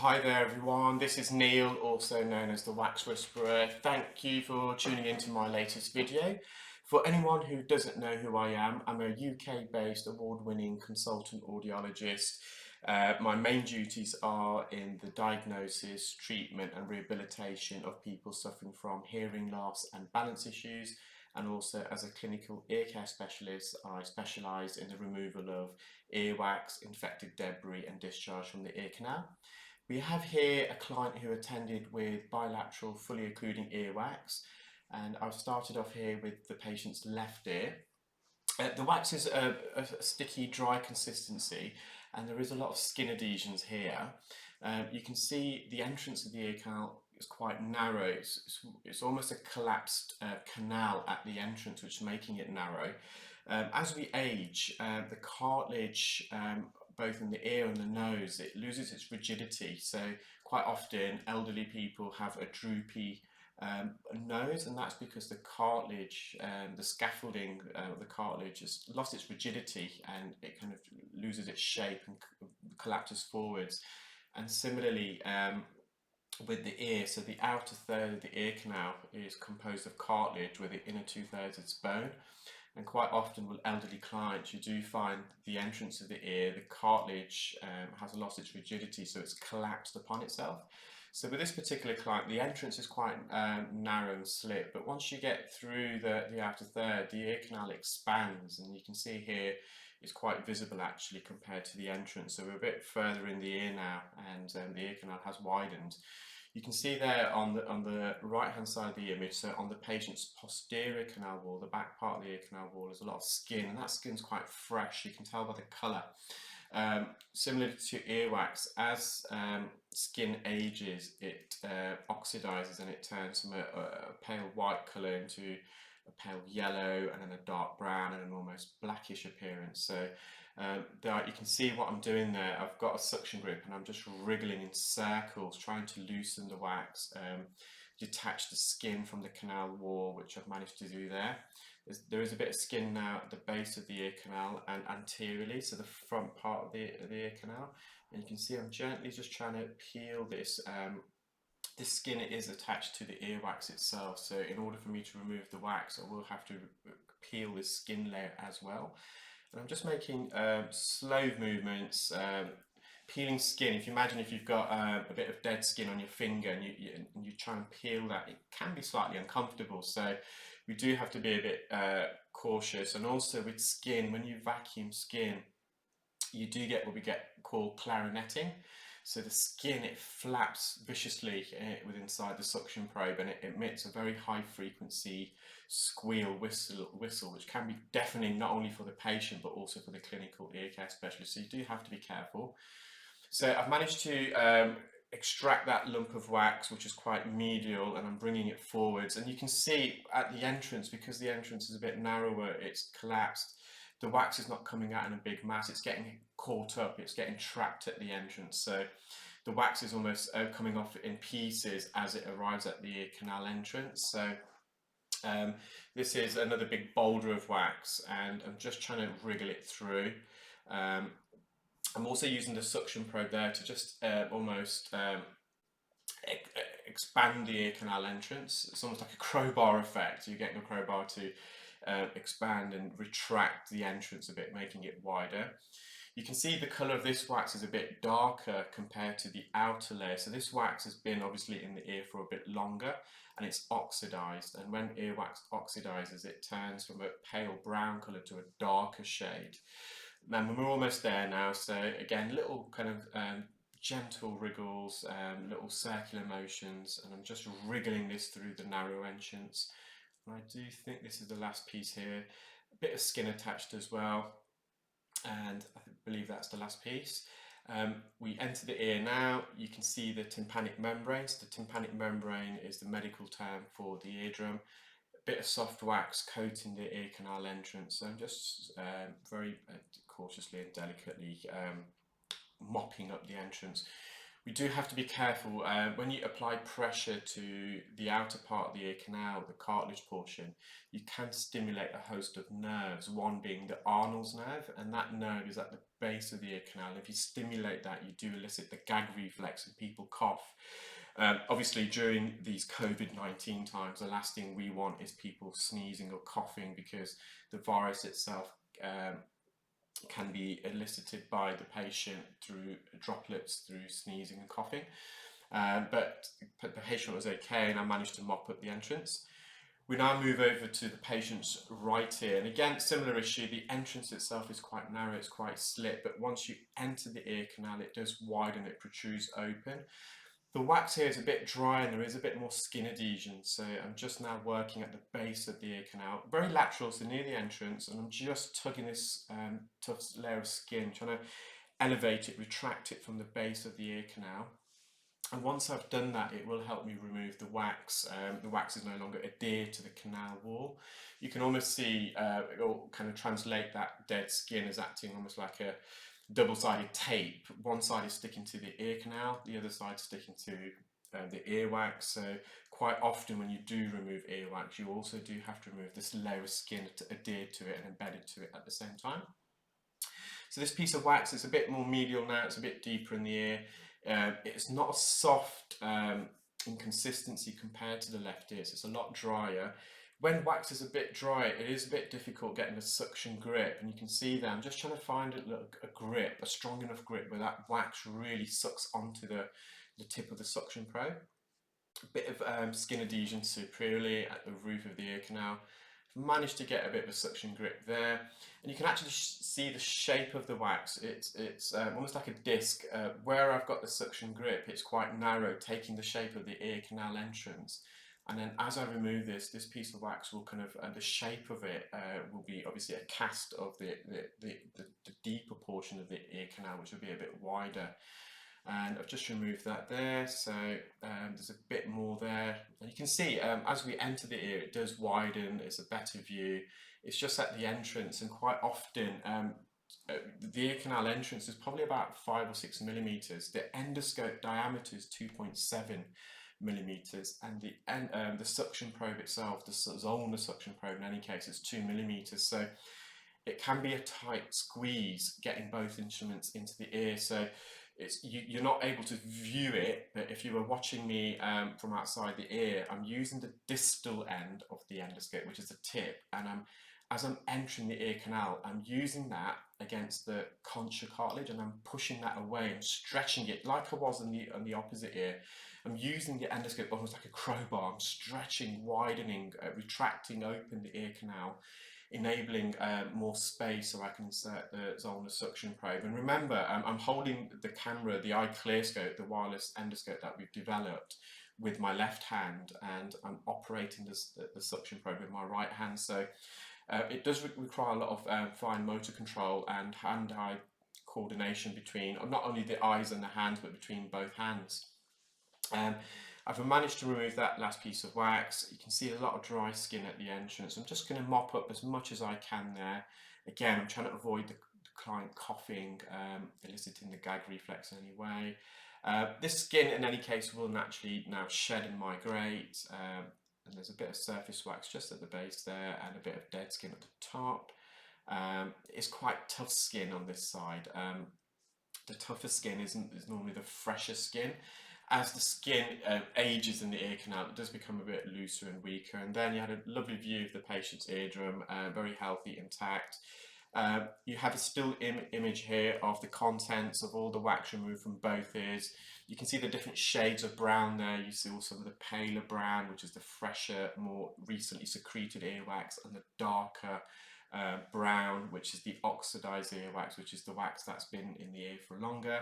Hi there everyone, this is Neil, also known as the Wax Whisperer. Thank you for tuning into my latest video. For anyone who doesn't know who I am, I'm a UK-based award-winning consultant audiologist. My main duties are in the diagnosis, treatment and rehabilitation of people suffering from hearing loss and balance issues, and also as a clinical ear care specialist I specialise in the removal of earwax, infected debris and discharge from the ear canal. We have here a client who attended with bilateral fully occluding earwax, and I've started off here with the patient's left ear. The wax is a sticky, dry consistency, and there is a lot of skin adhesions here. You can see the entrance of the ear canal is quite narrow. It's almost a collapsed canal at the entrance, which is making it narrow. As we age, the cartilage, both in the ear and the nose, it loses its rigidity. So quite often, elderly people have a droopy nose, and that's because the cartilage, the scaffolding of the cartilage has lost its rigidity and it kind of loses its shape and collapses forwards. And similarly, with the ear, so the outer third of the ear canal is composed of cartilage, where the inner two-thirds is bone. And quite often with elderly clients, you do find the entrance of the ear, the cartilage has lost its rigidity, so it's collapsed upon itself. So with this particular client, the entrance is quite narrow and slit, but once you get through the outer third, the ear canal expands, and you can see here it's quite visible actually compared to the entrance. So we're a bit further in the ear now, and the ear canal has widened. You can see there on the right hand side of the image, so on the patient's posterior canal wall, the back part of the ear canal wall, there's a lot of skin, and that skin's quite fresh. You can tell by the colour. Similar to earwax, as skin ages, it oxidizes and it turns from a pale white colour into a pale yellow and then a dark brown and an almost blackish appearance. So there you can see what I'm doing there. I've got a suction grip and I'm just wriggling in circles, trying to loosen the wax, detach the skin from the canal wall, which I've managed to do there. There is a bit of skin now at the base of the ear canal and anteriorly, so the front part of the ear canal. And you can see I'm gently just trying to peel this. This skin is attached to the earwax itself, so in order for me to remove the wax, I will have to peel this skin layer as well. And I'm just making slow movements, peeling skin. If you imagine if you've got a bit of dead skin on your finger and you try and peel that, it can be slightly uncomfortable. So we do have to be a bit cautious. And also with skin, when you vacuum skin, you do get what we called clarinetting. So the skin, it flaps viciously with inside the suction probe, and it emits a very high frequency squeal whistle, which can be deafening not only for the patient but also for the clinical ear care specialist. So you do have to be careful. So I've managed to extract that lump of wax, which is quite medial, and I'm bringing it forwards. And you can see at the entrance, because the entrance is a bit narrower, it's collapsed. The wax is not coming out in a big mass, it's getting caught up, it's getting trapped at the entrance. So the wax is almost coming off in pieces as it arrives at the ear canal entrance. So this is another big boulder of wax, and I'm just trying to wriggle it through. I'm also using the suction probe there to just almost expand the ear canal entrance. It's almost like a crowbar effect. You're getting a crowbar to expand and retract the entrance a bit, making it wider. You can see the colour of this wax is a bit darker compared to the outer layer. So this wax has been obviously in the ear for a bit longer and it's oxidized. And when earwax oxidizes, it turns from a pale brown colour to a darker shade. And we're almost there now. So again, little kind of gentle wriggles, little circular motions, and I'm just wriggling this through the narrow entrance. And I do think this is the last piece here. A bit of skin attached as well, and I believe that's the last piece. We enter the ear now. You can see the tympanic membrane. So the tympanic membrane is the medical term for the eardrum. A bit of soft wax coating the ear canal entrance. So I'm just very cautiously and delicately mopping up the entrance. We do have to be careful when you apply pressure to the outer part of the ear canal, the cartilage portion, you can stimulate a host of nerves, one being the Arnold's nerve, and that nerve is at the base of the ear canal. If you stimulate that, you do elicit the gag reflex and people cough. Obviously, during these COVID-19 times, the last thing we want is people sneezing or coughing because the virus itself can be elicited by the patient through droplets, through sneezing and coughing. But the patient was okay, and I managed to mop up the entrance. We now move over to the patient's right ear, and again, similar issue. The entrance itself is quite narrow, it's quite slit, but once you enter the ear canal, it does widen, it protrudes open. The wax here is a bit dry and there is a bit more skin adhesion, so I'm just now working at the base of the ear canal, very lateral, so near the entrance, and I'm just tugging this tough layer of skin, trying to elevate it, retract it from the base of the ear canal. And once I've done that, it will help me remove the wax. The wax is no longer adhered to the canal wall. You can almost see, or kind of translate that dead skin as acting almost like a double-sided tape. One side is sticking to the ear canal, the other side sticking to the earwax. So quite often when you do remove earwax, you also do have to remove this layer of skin adhered to it and embedded to it at the same time. So this piece of wax is a bit more medial now, it's a bit deeper in the ear. It's not as soft in consistency compared to the left ear, so it's a lot drier. When wax is a bit dry, it is a bit difficult getting a suction grip, and you can see there, I'm just trying to find a grip, a strong enough grip where that wax really sucks onto the tip of the suction probe. A bit of skin adhesion superiorly at the roof of the ear canal. Managed to get a bit of a suction grip there, and you can actually see the shape of the wax. It's almost like a disc. Where I've got the suction grip, it's quite narrow, taking the shape of the ear canal entrance. And then as I remove this piece of wax will kind of, the shape of it will be obviously a cast of the deeper portion of the ear canal, which will be a bit wider. And I've just removed that there, so there's a bit more there, and you can see as we enter the ear it does widen, it's a better view. It's just at the entrance, and quite often the ear canal entrance is probably about 5 or 6 millimeters. The endoscope diameter is 2.7 millimeters, and the suction probe itself, the Zollner suction probe in any case, is 2 millimeters. So it can be a tight squeeze getting both instruments into the ear. So you're not able to view it, but if you were watching me from outside the ear, I'm using the distal end of the endoscope, which is the tip, and as I'm entering the ear canal, I'm using that against the concha cartilage, and I'm pushing that away and stretching it like I was on the opposite ear. I'm using the endoscope almost like a crowbar. I'm stretching, widening, retracting open the ear canal, enabling more space so I can insert the Zollner suction probe. And remember, I'm holding the camera, the iClearScope, the wireless endoscope that we've developed, with my left hand, and I'm operating the suction probe with my right hand. So it does require a lot of fine motor control and hand-eye coordination between not only the eyes and the hands, but between both hands. I've managed to remove that last piece of wax. You can see a lot of dry skin at the entrance. I'm just going to mop up as much as I can there. Again, I'm trying to avoid the client coughing, eliciting the gag reflex anyway. This skin in any case will naturally now shed and migrate, and there's a bit of surface wax just at the base there and a bit of dead skin at the top. It's quite tough skin on this side. The tougher skin is normally the fresher skin. As the skin ages in the ear canal, it does become a bit looser and weaker. And then you had a lovely view of the patient's eardrum, very healthy, intact. You have a still image here of the contents of all the wax removed from both ears. You can see the different shades of brown there. You see also the paler brown, which is the fresher, more recently secreted earwax, and the darker brown, which is the oxidized earwax, which is the wax that's been in the ear for longer.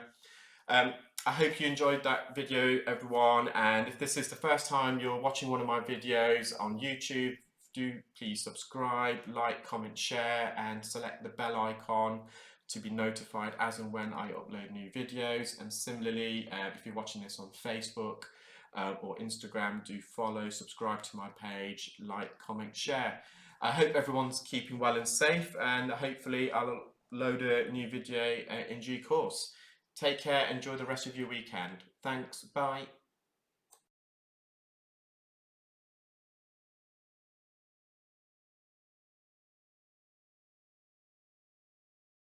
I hope you enjoyed that video, everyone, and if this is the first time you're watching one of my videos on YouTube, do please subscribe, like, comment, share, and select the bell icon to be notified as and when I upload new videos. And similarly, if you're watching this on Facebook or Instagram, do follow, subscribe to my page, like, comment, share. I hope everyone's keeping well and safe, and hopefully I'll load a new video in due course. Take care, enjoy the rest of your weekend. Thanks, bye.